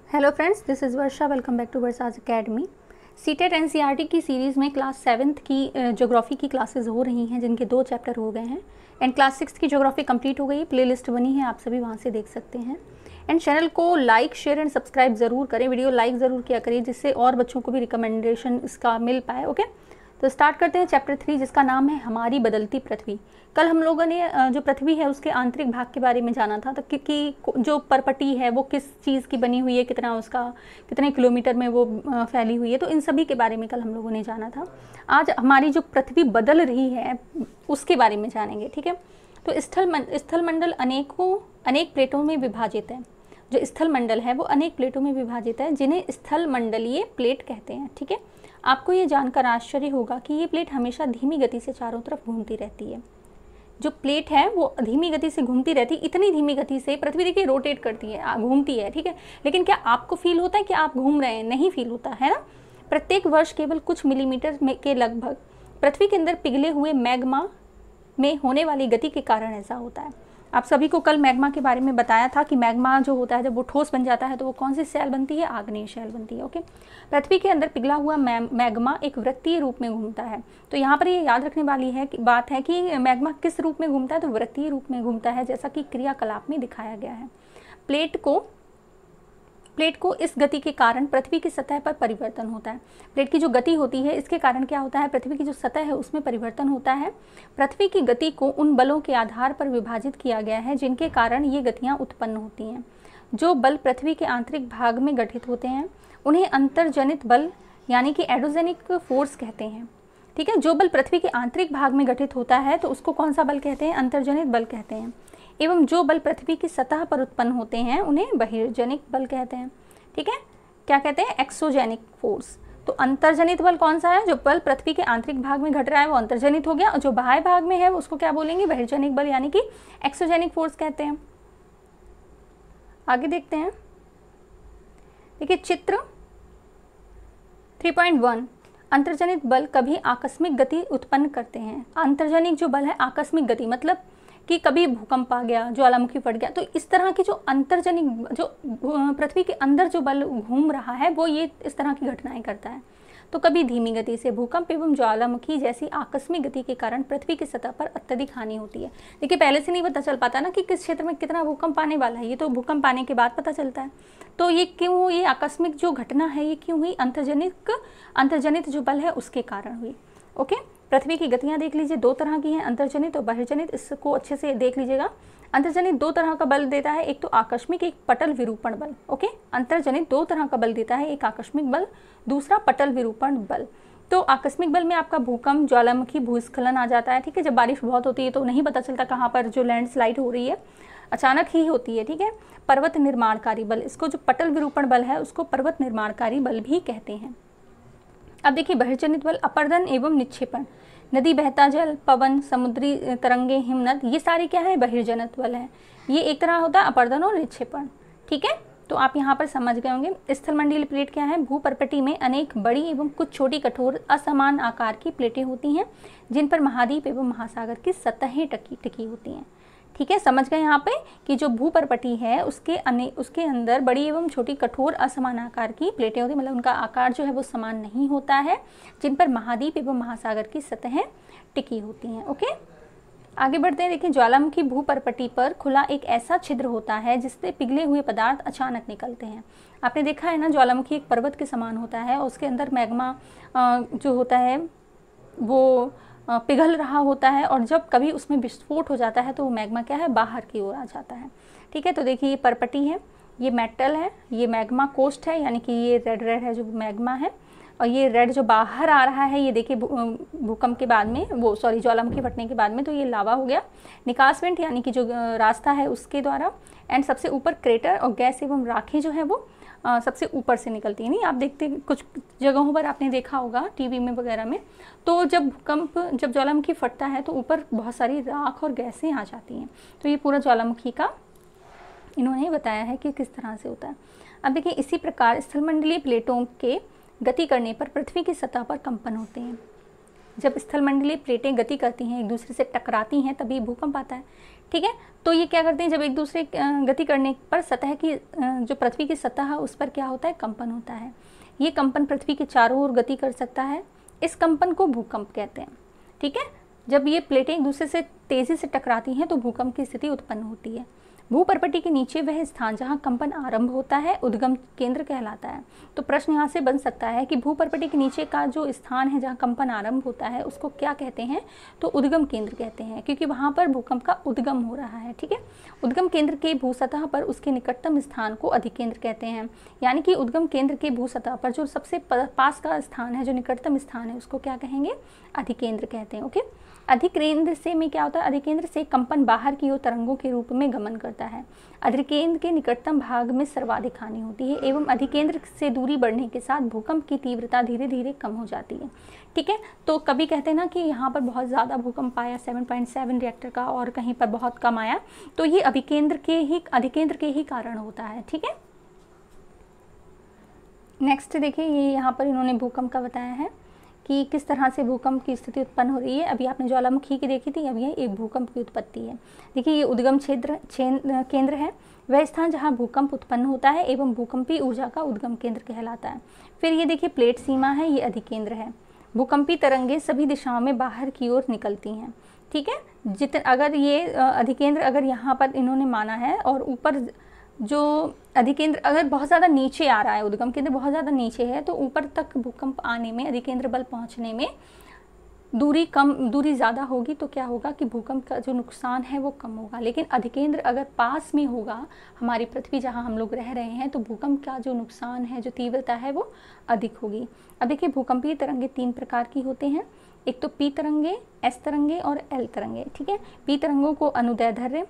Hello friends, this is Varsha. Welcome back to Varsha's academy. CTET NCERT की series में class 7th की geography की classes हो रही हैं, जिनके 2 चैप्टर हो गए हैं। एंड क्लास 6th की ज्योग्राफी कंप्लीट हो गई, प्लेलिस्ट बनी है, आप सभी वहाँ से देख सकते हैं। एंड चैनल को लाइक, शेयर एंड सब्सक्राइब ज़रूर करें, वीडियो लाइक ज़रूर किया करिए, जिससे और बच्चों को भी रिकमेंडेशन इसका मिल पाए। ओके, तो स्टार्ट करते हैं चैप्टर 3, जिसका नाम है हमारी बदलती पृथ्वी। कल हम लोगों ने जो पृथ्वी है उसके आंतरिक भाग के बारे में जाना था, तो कि जो परपटी है वो किस चीज़ की बनी हुई है, कितने किलोमीटर में वो फैली हुई है, तो इन सभी के बारे में कल हम लोगों ने जाना था। आज हमारी जो पृथ्वी बदल रही है उसके बारे में जानेंगे। ठीक है, तो स्थलमंडल अनेक प्लेटों में विभाजित है। जो स्थलमंडल है वो अनेक प्लेटों में विभाजित है, जिन्हें स्थलमंडलीय प्लेट कहते हैं। ठीक है, आपको ये जानकर आश्चर्य होगा कि ये प्लेट हमेशा धीमी गति से चारों तरफ घूमती रहती है। जो प्लेट है वो धीमी गति से घूमती रहती है, इतनी धीमी गति से पृथ्वी देखिए रोटेट करती है, घूमती है। ठीक है, लेकिन क्या आपको फील होता है कि आप घूम रहे हैं? नहीं फील होता है ना। प्रत्येक वर्ष केवल कुछ मिलीमीटर के लगभग पृथ्वी के अंदर पिघले हुए मैग्मा में होने वाली गति के कारण ऐसा होता है। आप सभी को कल मैग्मा के बारे में बताया था कि मैग्मा जो होता है जब वो ठोस बन जाता है तो वो कौन सी शैल बनती है? आग्नेय शैल बनती है। ओके, पृथ्वी के अंदर पिघला हुआ मैग्मा एक वृत्तीय रूप में घूमता है। तो यहाँ पर ये याद रखने वाली बात है कि मैग्मा किस रूप में घूमता है? तो वृत्तीय रूप में घूमता है, जैसा कि क्रियाकलाप में दिखाया गया है। प्लेट को इस गति के कारण पृथ्वी की सतह पर परिवर्तन होता है। प्लेट की जो गति होती है इसके कारण क्या होता है? पृथ्वी की जो सतह है उसमें परिवर्तन होता है। पृथ्वी की गति को उन बलों के आधार पर विभाजित किया गया है जिनके कारण ये गतियाँ उत्पन्न होती हैं। जो बल पृथ्वी के आंतरिक भाग में गठित होते हैं उन्हें अंतर्जनित बल यानी कि एडोजेनिक फोर्स कहते हैं। ठीक है, जो बल पृथ्वी के आंतरिक भाग में गठित होता है तो उसको कौन सा बल कहते हैं? अंतर्जनित बल कहते हैं। एवं जो बल पृथ्वी की सतह पर उत्पन्न होते हैं उन्हें बहिर्जनिक बल कहते हैं। ठीक है, क्या कहते हैं? Exogenic force. तो अंतर्जनित बल कौन सा है? जो बल पृथ्वी के आंतरिक भाग में घट रहा है वो अंतर्जनित हो गया, और जो बाह्य भाग में है उसको क्या बोलेंगे? बहिर्जनिक बल यानी कि एक्सोजेनिक फोर्स कहते हैं। आगे देखते हैं, देखिए चित्र 3.1। अंतर्जनित बल कभी आकस्मिक गति उत्पन्न करते हैं। अंतर्जनिक जो बल है आकस्मिक गति, मतलब कि कभी भूकंप आ गया, ज्वालामुखी फट गया, तो इस तरह की जो अंतर्जनिक जो पृथ्वी के अंदर जो बल घूम रहा है वो ये इस तरह की घटनाएं करता है। तो कभी धीमी गति से भूकंप एवं ज्वालामुखी जैसी आकस्मिक गति के कारण पृथ्वी की सतह पर अत्यधिक हानि होती है। देखिए पहले से नहीं पता चल पाता ना कि किस क्षेत्र में कितना भूकंप आने वाला है, ये तो भूकंप आने के बाद पता चलता है। तो ये क्यों, ये आकस्मिक जो घटना है ये क्यों हुई? अंतर्जनित जो बल है उसके कारण हुई। ओके, पृथ्वी की गतियां देख लीजिए, 2 तरह की हैं, अंतर्जनित और बहिर्जनित। इसको अच्छे से देख लीजिएगा। अंतर्जनित 2 तरह का बल देता है, एक तो आकस्मिक, एक पटल विरूपण बल। ओके, अंतर्जनित 2 तरह का बल देता है, एक आकस्मिक बल, दूसरा पटल विरूपण बल। तो आकस्मिक बल में आपका भूकंप, ज्वालामुखी, भूस्खलन आ जाता है। ठीक है, जब बारिश बहुत होती है तो नहीं पता चलता कहाँ पर जो लैंडस्लाइड हो रही है, अचानक ही होती है। ठीक है, पर्वत निर्माणकारी बल, इसको जो पटल विरूपण बल है उसको पर्वत निर्माणकारी बल भी कहते हैं। अब देखिए बहिर्जनित बल, अपर्दन एवं निक्षेपण, नदी, बहता जल, पवन, समुद्री तरंगे, हिमनद, ये सारे क्या है? बहिर्जनित बल है। ये एक तरह होता है अपर्दन और निक्षेपण। ठीक है, तो आप यहाँ पर समझ गए होंगे। स्थलमंडलीय प्लेट क्या है? भूपर्पटी में अनेक बड़ी एवं कुछ छोटी कठोर असमान आकार की प्लेटें होती हैं जिन पर महाद्वीप एवं महासागर की सतहें टिकी होती हैं। ठीक है, समझ गए यहाँ पे कि जो भूपर्पटी है उसके अंदर बड़ी एवं छोटी कठोर असमान आकार की प्लेटें होती हैं, मतलब उनका आकार जो है वो समान नहीं होता है, जिन पर महाद्वीप एवं महासागर की सतहें टिकी होती हैं। ओके, आगे बढ़ते हैं। देखिए ज्वालामुखी भूपर्पटी पर खुला एक ऐसा छिद्र होता है जिससे पिघले हुए पदार्थ अचानक निकलते हैं। आपने देखा है ना, ज्वालामुखी एक पर्वत के समान होता है और उसके अंदर मैग्मा जो होता है वो पिघल रहा होता है, और जब कभी उसमें विस्फोट हो जाता है तो वो मैग्मा क्या है? बाहर की ओर आ जाता है। ठीक है, तो देखिए ये पर्पटी है, ये मेटल है, ये मैग्मा कोस्ट है, यानी कि ये रेड है जो मैग्मा है, और ये रेड जो बाहर आ रहा है ये देखिए भूकंप के बाद में, वो सॉरी ज्वालामुखी फटने के बाद में, तो ये लावा हो गया। निकास वेंट यानी कि जो रास्ता है उसके द्वारा, एंड सबसे ऊपर क्रेटर, और गैस एवं राखें जो है वो सबसे ऊपर से निकलती है। नहीं, आप देखते कुछ जगहों पर आपने देखा होगा टीवी में वगैरह में, तो जब ज्वालामुखी फटता है तो ऊपर बहुत सारी राख और गैसें आ जाती हैं। तो ये पूरा ज्वालामुखी का इन्होंने बताया है कि किस तरह से होता है। अब देखिए इसी प्रकार स्थलमंडलीय प्लेटों के गति करने पर पृथ्वी की सतह पर कंपन होते हैं। जब स्थलमंडलीय प्लेटें गति करती हैं, एक दूसरे से टकराती हैं, तभी भूकंप आता है। ठीक है। तो ये क्या करते हैं, जब एक दूसरे गति करने पर सतह की जो पृथ्वी की सतह है उस पर क्या होता है, कंपन होता है। ये कंपन पृथ्वी के चारों ओर गति कर सकता है। इस कंपन को भूकंप कहते हैं। ठीक है, जब ये प्लेटें एक दूसरे से तेजी से टकराती हैं तो भूकंप की स्थिति उत्पन्न होती है। भूपर्पटी के नीचे वह स्थान जहां कंपन आरंभ होता है उद्गम केंद्र कहलाता है। तो प्रश्न यहाँ से बन सकता है कि भूपर्पटी के नीचे का जो स्थान है जहां कंपन आरंभ होता है उसको क्या कहते हैं, तो उद्गम केंद्र कहते हैं, क्योंकि वहां पर भूकंप का उद्गम हो रहा है। ठीक है, उद्गम केंद्र के भूसतह पर उसके निकटतम स्थान को अधिकेंद्र कहते हैं। यानी कि उद्गम केंद्र के भूसतह पर जो सबसे पास का स्थान है, जो निकटतम स्थान है, उसको क्या कहेंगे, अधिकेंद्र कहते हैं। ओके, अधिकेंद्र से में क्या होता है, अधिकेंद्र से कंपन बाहर की ओर तरंगों के रूप में गमन करता है। अधिकेंद्र के निकटतम भाग में सर्वाधिक हानि होती है एवं अधिकेंद्र से दूरी बढ़ने के साथ भूकंप की तीव्रता धीरे धीरे कम हो जाती है। ठीक है, तो कभी कहते हैं ना कि यहाँ पर बहुत ज़्यादा भूकंप आया 7.7 रिएक्टर का और कहीं पर बहुत कम आया, तो ये अधिकेंद्र के ही कारण होता है। ठीक है, नेक्स्ट देखिए, ये यहाँ पर इन्होंने भूकंप का बताया है कि किस तरह से भूकंप की स्थिति उत्पन्न हो रही है। अभी आपने ज्वालामुखी की देखी थी, अब ये एक भूकंप की उत्पत्ति है। देखिए, ये उद्गम केंद्र है, वह स्थान जहां भूकंप उत्पन्न होता है एवं भूकंपी ऊर्जा का उद्गम केंद्र कहलाता है। फिर ये देखिए प्लेट सीमा है, ये अधिकेंद्र है। भूकंपी तरंगें सभी दिशाओं में बाहर की ओर निकलती हैं। ठीक है, अगर ये अधिकेंद्र अगर यहाँ पर इन्होंने माना है और ऊपर जो अधिकेंद्र अगर बहुत ज़्यादा नीचे आ रहा है, उद्गम केंद्र बहुत ज़्यादा नीचे है, तो ऊपर तक भूकंप आने में, अधिकेंद्र बल पहुंचने में दूरी ज़्यादा होगी, तो क्या होगा कि भूकंप का जो नुकसान है वो कम होगा। लेकिन अधिकेंद्र अगर पास में होगा, हमारी पृथ्वी जहां हम लोग रह रहे हैं, तो भूकंप का जो नुकसान है, जो तीव्रता है वो अधिक होगी। अब देखिए, भूकंपीय तरंगे 3 प्रकार की होते हैं। एक तो पी तरंगे, एस तरंगे और एल तरंगे। ठीक है, पी तरंगों को अनुदैर्ध्य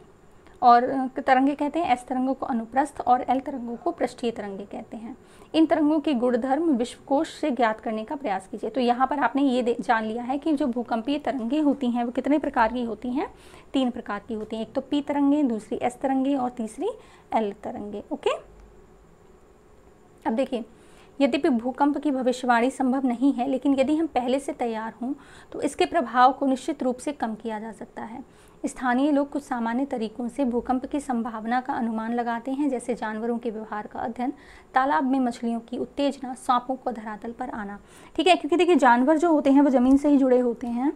और तरंगे कहते हैं, एस तरंगों को अनुप्रस्थ और एल तरंगों को पृष्ठीय तरंगे कहते हैं। इन तरंगों के गुणधर्म विश्वकोश से ज्ञात करने का प्रयास कीजिए। तो यहाँ पर आपने ये जान लिया है कि जो भूकंपीय तरंगे होती हैं वो कितने प्रकार की होती हैं, 3 प्रकार की होती हैं। एक तो पी तरंगे, दूसरी एस तरंगे और तीसरी एल तरंगे। ओके, अब देखिए, यद्यपि भूकंप की भविष्यवाणी संभव नहीं है, लेकिन यदि हम पहले से तैयार हों तो इसके प्रभाव को निश्चित रूप से कम किया जा सकता है। स्थानीय लोग कुछ सामान्य तरीकों से भूकंप की संभावना का अनुमान लगाते हैं, जैसे जानवरों के व्यवहार का अध्ययन, तालाब में मछलियों की उत्तेजना, सांपों को धरातल पर आना। ठीक है, क्योंकि देखिए जानवर जो होते हैं वो ज़मीन से ही जुड़े होते हैं,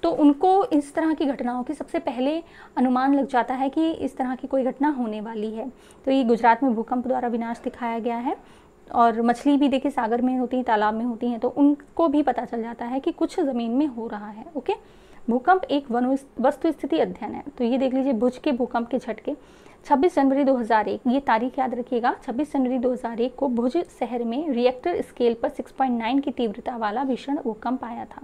तो उनको इस तरह की घटनाओं की सबसे पहले अनुमान लग जाता है कि इस तरह की कोई घटना होने वाली है। तो ये गुजरात में भूकंप द्वारा विनाश दिखाया गया है। और मछली भी देखिए सागर में होती है, तालाब में होती हैं, तो उनको भी पता चल जाता है कि कुछ ज़मीन में हो रहा है। ओके, भूकंप एक वस्तु स्थिति अध्ययन है। तो ये देख लीजिए, भुज के भूकंप के झटके 26 जनवरी 2001, ये तारीख याद रखिएगा, 26 जनवरी 2001 को भुज शहर में रिएक्टर स्केल पर 6.9 की तीव्रता वाला भीषण भूकंप आया था।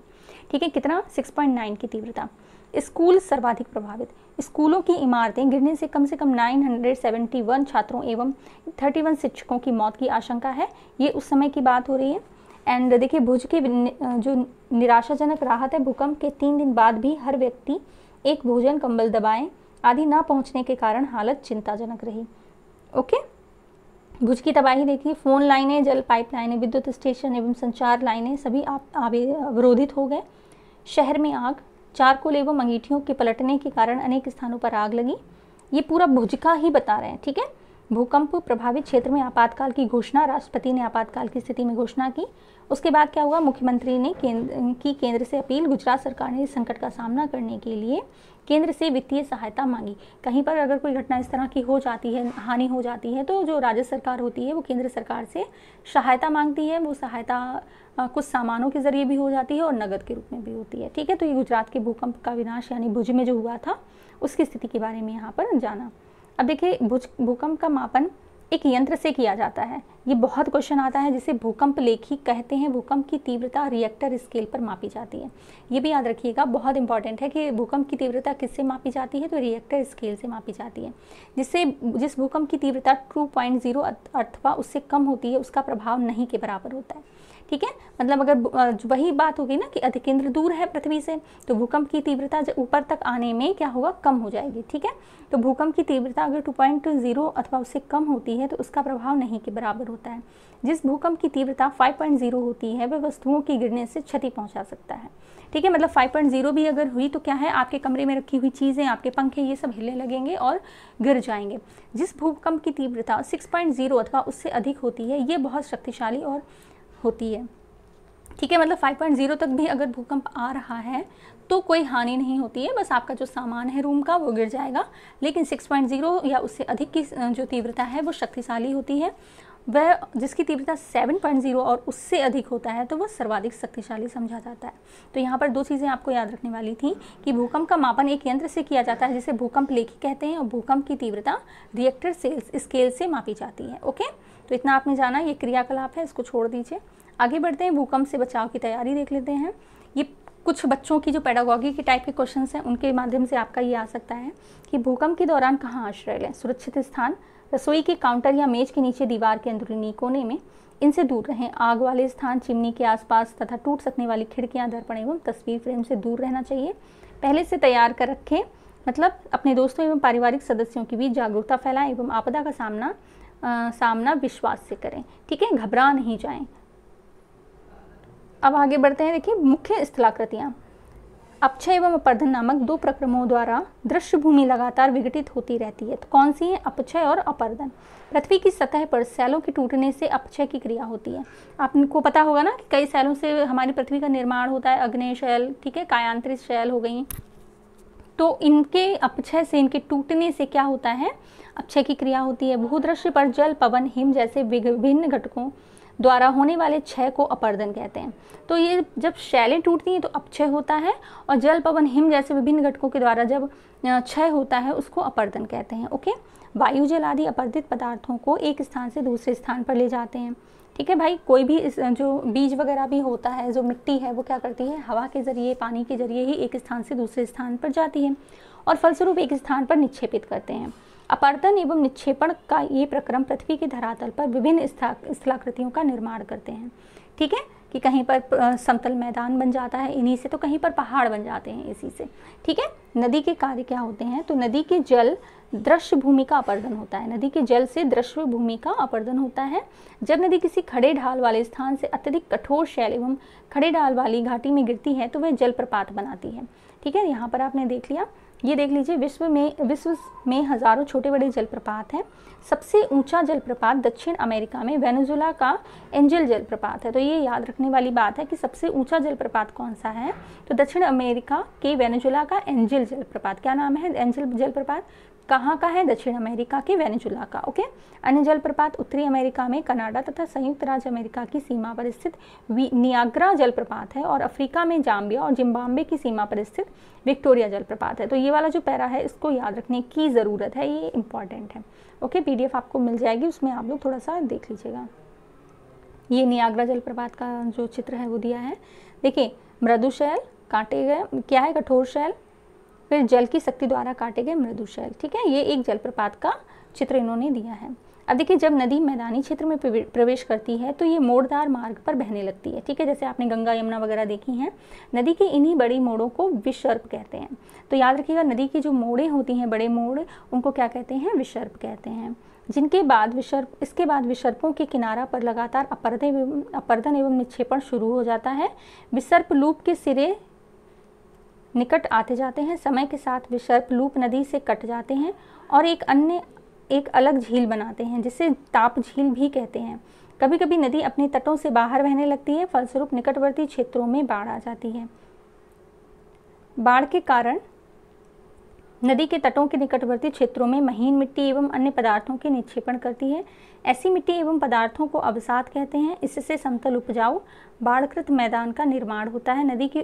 ठीक है, कितना, 6.9 की तीव्रता। स्कूल सर्वाधिक प्रभावित, स्कूलों की इमारतें गिरने से कम 971 छात्रों एवं 31 शिक्षकों की मौत की आशंका है। ये उस समय की बात हो रही है। एंड देखिए, भुज के जो निराशाजनक राहत है, भूकंप के 3 दिन बाद भी हर व्यक्ति एक भोजन, कंबल, दवाएं आदि ना पहुंचने के कारण हालत चिंताजनक रही। ओके, भुज की तबाही देखिए, फोन लाइनें, जल पाइप लाइनें, विद्युत स्टेशन एवं संचार लाइनें सभी अवरोधित हो गए। शहर में आग, चारकोल एवं अंगीठियों के पलटने के कारण अनेक स्थानों पर आग लगी। ये पूरा भुज का ही बता रहे हैं। ठीक है, भूकंप प्रभावित क्षेत्र में आपातकाल की घोषणा, राष्ट्रपति ने आपातकाल की स्थिति में घोषणा की। उसके बाद क्या हुआ, मुख्यमंत्री ने केंद्र से अपील, गुजरात सरकार ने इस संकट का सामना करने के लिए केंद्र से वित्तीय सहायता मांगी। कहीं पर अगर कोई घटना इस तरह की हो जाती है, हानि हो जाती है, तो जो राज्य सरकार होती है वो केंद्र सरकार से सहायता मांगती है। वो सहायता कुछ सामानों के जरिए भी हो जाती है और नगद के रूप में भी होती है। ठीक है, तो ये गुजरात के भूकंप का विनाश यानी भुज में जो हुआ था उसकी स्थिति के बारे में यहाँ पर जाना। अब देखिए, भूकंप का मापन एक यंत्र से किया जाता है। ये बहुत क्वेश्चन आता है, जिसे भूकंप लेखी कहते हैं। भूकंप की तीव्रता रिएक्टर स्केल पर मापी जाती है। ये भी याद रखिएगा, बहुत इंपॉर्टेंट है कि भूकंप की तीव्रता किससे मापी जाती है, तो रिएक्टर स्केल से मापी जाती है। जिस भूकंप की तीव्रता 2.0 अथवा उससे कम होती है, उसका प्रभाव नहीं के बराबर होता है। ठीक है, मतलब अगर वही बात होगी ना कि अधिकेंद्र दूर है पृथ्वी से, तो भूकंप की तीव्रता ऊपर तक आने में क्या होगा, कम हो जाएगी। ठीक है, तो भूकंप की तीव्रता अगर 2.0 अथवा उससे कम होती है तो उसका प्रभाव नहीं के बराबर होता है। जिस भूकंप की तीव्रता 5.0 होती है वह वस्तुओं की गिरने से क्षति पहुंचा सकता है। ठीक है, मतलब 5.0 भी अगर हुई तो क्या है, आपके कमरे में रखी हुई चीज़ें, आपके पंखे, ये सब हिलने लगेंगे और गिर जाएंगे। जिस भूकंप की तीव्रता 6.0 अथवा उससे अधिक होती है ये बहुत शक्तिशाली और होती है। ठीक है, मतलब 5.0 तक भी अगर भूकंप आ रहा है तो कोई हानि नहीं होती है, बस आपका जो सामान है रूम का वो गिर जाएगा। लेकिन 6.0 या उससे अधिक की जो तीव्रता है वो शक्तिशाली होती है। वह जिसकी तीव्रता 7.0 और उससे अधिक होता है तो वह सर्वाधिक शक्तिशाली समझा जाता है। तो यहाँ पर 2 चीज़ें आपको याद रखने वाली थी कि भूकंप का मापन एक यंत्र से किया जाता है जिसे भूकंप लेखी कहते हैं, और भूकंप की तीव्रता रिएक्टर स्केल से मापी जाती है। ओके, तो इतना आपने जाना, ये क्रियाकलाप है, इसको छोड़ दीजिए। आगे बढ़ते हैं, भूकंप से बचाव की तैयारी देख लेते हैं। ये कुछ बच्चों की जो पेडागॉगी के टाइप के क्वेश्चंस हैं उनके माध्यम से आपका ये आ सकता है कि भूकंप के दौरान कहाँ आश्रय लें। सुरक्षित स्थान, रसोई के काउंटर या मेज के नीचे दीवार के अंदरूनी कोने में, इनसे दूर रहें। आग वाले स्थान, चिमनी के आसपास तथा टूट सकने वाली खिड़कियां, दर्पण एवं तस्वीर फ्रेम से दूर रहना चाहिए। पहले से तैयार कर रखें, मतलब अपने दोस्तों एवं पारिवारिक सदस्यों के बीच जागरूकता फैलाएं एवं आपदा का सामना विश्वास से करें। ठीक है, घबरा नहीं जाएं। अब आगे बढ़ते हैं। देखिए, मुख्य स्थलाकृतियाँ। अपक्षय एवं अपर्दन नामक 2 प्रक्रमों द्वारा दृश्य भूमि लगातार विघटित होती रहती है। तो कौन सी है? अपक्षय और अपर्दन। पृथ्वी की सतह पर सैलों के टूटने से अपक्षय की क्रिया होती है। आपको पता होगा ना कि कई सैलों से हमारी पृथ्वी का निर्माण होता है, अग्नेय शैल, ठीक है, कायांतरित शैल हो गई। तो इनके अपक्षय से, इनके टूटने से क्या होता है? अपक्षय की क्रिया होती है। भूदृश्य पर जल, पवन, हिम जैसे विभिन्न घटकों द्वारा होने वाले क्षय को अपर्दन कहते हैं। तो ये जब शैलें टूटती हैं तो अपक्षय होता है, और जल, पवन, हिम जैसे विभिन्न घटकों के द्वारा जब क्षय होता है उसको अपर्दन कहते हैं। ओके, वायु, जल आदि अपर्दित पदार्थों को एक स्थान से दूसरे स्थान पर ले जाते हैं। ठीक है भाई, कोई भी जो बीज वगैरह भी होता है, जो मिट्टी है, वो क्या करती है? हवा के जरिए, पानी के जरिए ही एक स्थान से दूसरे स्थान पर जाती है और फलस्वरूप एक स्थान पर निक्षेपित करते हैं। अपर्दन एवं निक्षेपण का ये प्रक्रम पृथ्वी के धरातल पर विभिन्न स्थलाकृतियों का निर्माण करते हैं। ठीक है, कि कहीं पर समतल मैदान बन जाता है इन्हीं से, तो कहीं पर पहाड़ बन जाते हैं इसी से। ठीक है, नदी के कार्य क्या होते हैं? तो नदी के जल दृश्य भूमि का अपर्दन होता है। नदी के जल से दृश्य भूमि का अपर्दन होता है। जब नदी किसी खड़े ढाल वाले स्थान से अत्यधिक कठोर शैल एवं खड़े ढाल वाली घाटी में गिरती है तो वह जलप्रपात बनाती है। ठीक है, यहाँ पर आपने देख लिया। ये देख लीजिए, विश्व में हजारों छोटे बड़े जलप्रपात हैं। सबसे ऊंचा जलप्रपात दक्षिण अमेरिका में वेनेजुला का एंजल जलप्रपात है। तो ये याद रखने वाली बात है कि सबसे ऊंचा जलप्रपात कौन सा है? तो दक्षिण अमेरिका के वेनेजुला का एंजल जलप्रपात। क्या नाम है? एंजल जलप्रपात। कहाँ का है? दक्षिण अमेरिका के वेनेजुला का। ओके, अन्य जलप्रपात उत्तरी अमेरिका में कनाडा तथा संयुक्त राज्य अमेरिका की सीमा पर स्थित नियाग्रा जलप्रपात है, और अफ्रीका में जाम्बिया और जिम्बाब्वे की सीमा पर स्थित विक्टोरिया जलप्रपात है। तो ये वाला जो पैरा है इसको याद रखने की ज़रूरत है, ये इंपॉर्टेंट है। ओके, PDF आपको मिल जाएगी, उसमें आप लोग थोड़ा सा देख लीजिएगा। ये नियाग्रा जलप्रपात का जो चित्र है वो दिया है। देखिए, मृदु शैल काटे गए, क्या है? कठोर शैल, फिर जल की शक्ति द्वारा काटे गए मृदु शैल। ठीक है, ये एक जलप्रपात का चित्र इन्होंने दिया है। अब देखिए, जब नदी मैदानी क्षेत्र में प्रवेश करती है तो ये मोड़दार मार्ग पर बहने लगती है। ठीक है, जैसे आपने गंगा यमुना वगैरह देखी हैं। नदी की इन्हीं बड़ी मोड़ों को विसर्प कहते हैं। तो याद रखिएगा, नदी की जो मोड़ें होती हैं, बड़े मोड़, उनको क्या कहते हैं? विसर्प कहते हैं। इसके बाद विसर्पों के किनारा पर लगातार अपर्दन एवं निक्षेपण शुरू हो जाता है। विसर्प लूप के सिरे निकट आते जाते हैं। समय के साथ विसर्प लूप नदी से कट जाते हैं और एक अलग झील बनाते हैं, जिसे ताप झील भी कहते हैं। कभी कभी नदी अपने तटों से बाहर बहने लगती है, फलस्वरूप निकटवर्ती क्षेत्रों में बाढ़ आ जाती है। बाढ़ के कारण नदी के तटों के निकटवर्ती क्षेत्रों में महीन मिट्टी एवं अन्य पदार्थों के निक्षेपण करती है। ऐसी मिट्टी एवं पदार्थों को अवसाद कहते हैं। इससे समतल उपजाऊ बाढ़कृत मैदान का निर्माण होता है। नदी के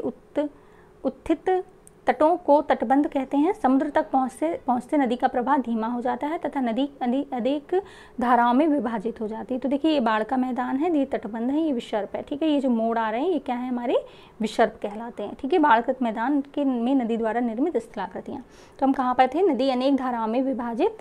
उत्थित तटों को तटबंध कहते हैं। समुद्र तक पहुँचते नदी का प्रवाह धीमा हो जाता है तथा नदी अनेक धाराओं में विभाजित हो जाती है। तो देखिए, ये बाढ़ का मैदान है, ये तटबंध है, ये विसर्प है। ठीक है, ये जो मोड़ आ रहे हैं ये क्या है? हमारे विसर्प कहलाते हैं। ठीक है, बाढ़कृत मैदान में नदी द्वारा निर्मित स्थलाकृतियाँ। तो हम कहाँ पर थे? नदी अनेक धाराओं में विभाजित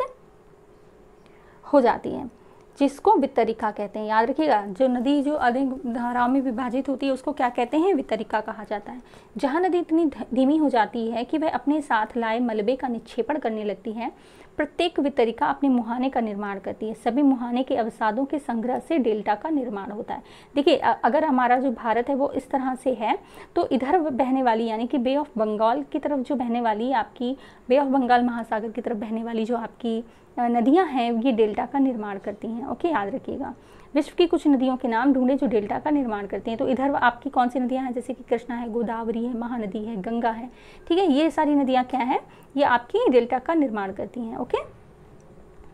हो जाती है, जिसको वितरिका कहते हैं। याद रखिएगा, जो नदी जो अनेक धाराओं में विभाजित होती है उसको क्या कहते हैं? वितरिका कहा जाता है। जहाँ नदी इतनी धीमी हो जाती है कि वह अपने साथ लाए मलबे का निक्षेपण करने लगती है, प्रत्येक वितरिका अपने मुहाने का निर्माण करती है। सभी मुहाने के अवसादों के संग्रह से डेल्टा का निर्माण होता है। देखिए अगर हमारा जो भारत है वो इस तरह से है, तो इधर बहने वाली यानी कि बे ऑफ बंगाल की तरफ जो बहने वाली आपकी, बे ऑफ बंगाल महासागर की तरफ बहने वाली जो आपकी नदियाँ हैं ये डेल्टा का निर्माण करती हैं। ओके, याद रखिएगा। विश्व की कुछ नदियों के नाम ढूंढे जो डेल्टा का निर्माण करती हैं। तो इधर आपकी कौन सी नदियाँ हैं, जैसे कि कृष्णा है, गोदावरी है, महानदी है, गंगा है। ठीक है, ये सारी नदियाँ क्या हैं, ये आपकी डेल्टा का निर्माण करती हैं। ओके,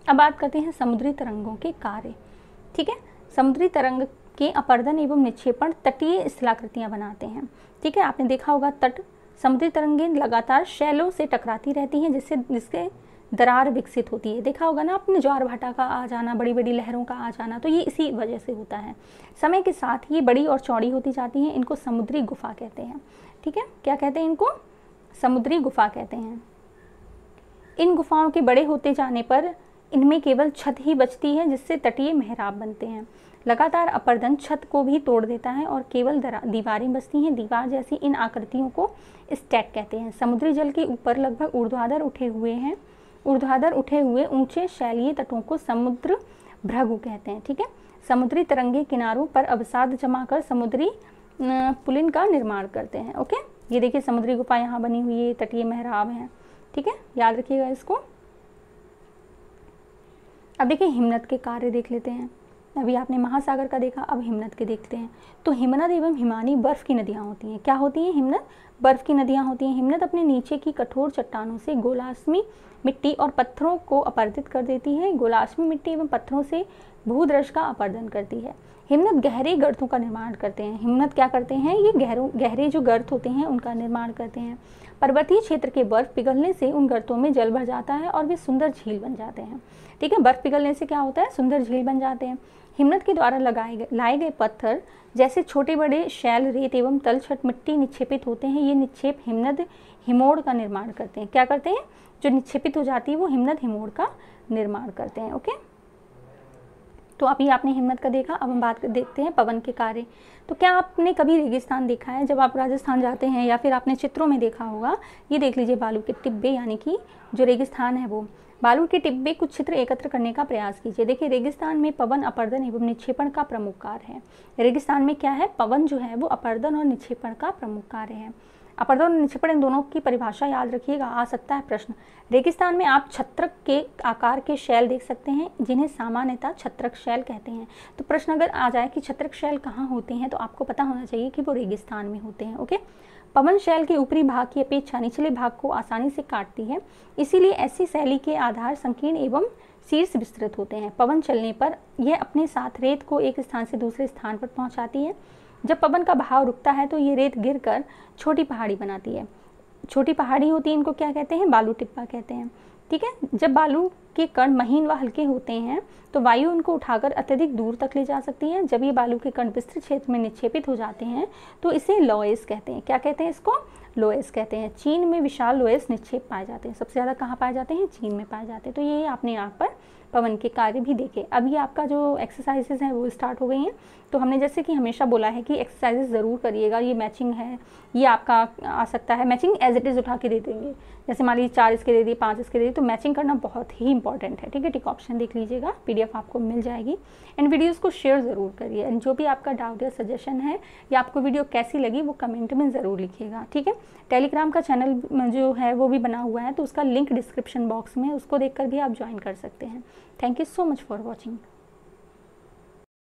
अब बात करते हैं समुद्री तरंगों के कार्य। ठीक है, समुद्री तरंग के अपरदन एवं निक्षेपण तटीय स्थलाकृतियाँ बनाते हैं। ठीक है, आपने देखा होगा तट, समुद्री तरंगें लगातार शैलों से टकराती रहती हैं जिससे दरार विकसित होती है। देखा होगा ना आपने, ज्वार भाटा का आ जाना, बड़ी बड़ी लहरों का आ जाना, तो ये इसी वजह से होता है। समय के साथ ये बड़ी और चौड़ी होती जाती हैं। इनको समुद्री गुफा कहते हैं। ठीक है, क्या कहते हैं इनको, समुद्री गुफा कहते हैं। इन गुफाओं के बड़े होते जाने पर इनमें केवल छत ही बचती है जिससे तटीय मेहराब बनते हैं। लगातार अपरदन छत को भी तोड़ देता है और केवल दीवारें बचती हैं। दीवार जैसी इन आकृतियों को स्टैक कहते हैं। समुद्री जल के ऊपर लगभग ऊर्ध्वाधर उठे हुए ऊंचे शैलीय तटों को समुद्र भृगु कहते हैं। ठीक है, समुद्री तरंगे किनारों पर अवसाद जमा कर समुद्री पुलिन का निर्माण करते हैं। ओके, ये देखिए समुद्री गुफा यहाँ बनी हुई है, तटीय मेहराब है। ठीक है, याद रखिएगा इसको। अब देखिए हिमनद के कार्य देख लेते हैं। अभी आपने महासागर का देखा, अब हिमनद के देखते हैं। तो हिमनद एवं हिमानी बर्फ की नदियाँ होती हैं। क्या होती हैं, हिमनद बर्फ की नदियाँ होती हैं। हिमनद अपने नीचे की कठोर चट्टानों से गोलाश्मी मिट्टी और पत्थरों को अपरदित कर देती है। गोलाश्मी मिट्टी एवं पत्थरों से भूद्रज का अपरदन करती है। हिमनद गहरे गर्तों का निर्माण करते हैं। हिमनद क्या करते हैं, ये गहरे जो गर्त होते हैं उनका निर्माण करते हैं। पर्वतीय क्षेत्र के बर्फ पिघलने से उन गर्तों में जल भर जाता है और वे सुंदर झील बन जाते हैं। ठीक है, बर्फ पिघलने से क्या होता है, सुंदर झील बन जाते हैं। हिमनद के द्वारा लाए गए पत्थर जैसे छोटे बड़े शैल, रेत एवं तलछट मिट्टी निक्षेपित होते हैं। ये निक्षेप हिमनद हिमोड़ का निर्माण करते हैं। क्या करते हैं, जो निक्षेपित हो जाती है वो हिमनद हिमोड़ का निर्माण करते हैं। ओके, तो अभी आपने हिमनद का देखा, अब हम देखते हैं पवन के कार्य। तो क्या आपने कभी रेगिस्तान देखा है, जब आप राजस्थान जाते हैं या फिर आपने चित्रों में देखा होगा, ये देख लीजिए बालू के टिब्बे, यानी कि जो रेगिस्तान है वो बालू के टिब्बे कुछ चित्र एकत्र करने का प्रयास कीजिए। देखिए रेगिस्तान में पवन अपरदन एवं निक्षेपण का प्रमुख कार्य है। रेगिस्तान में क्या है, पवन जो है वो अपरदन और निक्षेपण का प्रमुख कार्य है। अपरदन और निक्षेपण इन दोनों की परिभाषा याद रखिएगा, आ सकता है प्रश्न। रेगिस्तान में आप छत्रक के आकार के शैल देख सकते हैं जिन्हें सामान्यतः छत्रक शैल कहते हैं। तो प्रश्न अगर आ जाए कि छत्रक शैल कहाँ होते हैं तो आपको पता होना चाहिए कि वो रेगिस्तान में होते हैं। ओके, पवन शैल के ऊपरी भाग की अपेक्षा निचले भाग को आसानी से काटती है, इसीलिए ऐसी शैली के आधार संकीर्ण एवं शीर्ष विस्तृत होते हैं। पवन चलने पर यह अपने साथ रेत को एक स्थान से दूसरे स्थान पर पहुंचाती है। जब पवन का बहाव रुकता है तो ये रेत गिरकर छोटी पहाड़ी बनाती है। छोटी पहाड़ी होती है, इनको क्या कहते हैं, बालू टिब्बा कहते हैं। ठीक है, जब बालू के कण महीन व हल्के होते हैं तो वायु उनको उठाकर अत्यधिक दूर तक ले जा सकती है। जब ये बालू के कण विस्तृत क्षेत्र में निक्षेपित हो जाते हैं तो इसे लोएस कहते हैं। क्या कहते हैं इसको, लोएस कहते हैं। चीन में विशाल लोएस निक्षेप पाए जाते हैं। सबसे ज़्यादा कहाँ पाए जाते हैं, चीन में पाए जाते हैं। तो ये आपने यहाँ पर पवन के कार्य भी देखे। अभी आपका जो एक्सरसाइजेज हैं वो स्टार्ट हो गई हैं। तो हमने जैसे कि हमेशा बोला है कि एक्सरसाइजेज ज़रूर करिएगा। ये मैचिंग है, ये आपका आ सकता है, मैचिंग एज इट इज़ उठा के दे देंगे। जैसे मान लीजिए 4 इसके दे दिए, 5 इसके दे दिए, तो मैचिंग करना बहुत ही इंपॉर्टेंट है। ठीक है, टिक ऑप्शन देख लीजिएगा, PDF आपको मिल जाएगी। एंड वीडियोज़ को शेयर ज़रूर करिए। एंड जो भी आपका डाउट या सजेशन है या आपको वीडियो कैसी लगी वो कमेंट में ज़रूर लिखिएगा। ठीक है, टेलीग्राम का चैनल जो है वो भी बना हुआ है, तो उसका लिंक डिस्क्रिप्शन बॉक्स में, उसको देखकर भी आप ज्वाइन कर सकते हैं। Thank you so much for watching.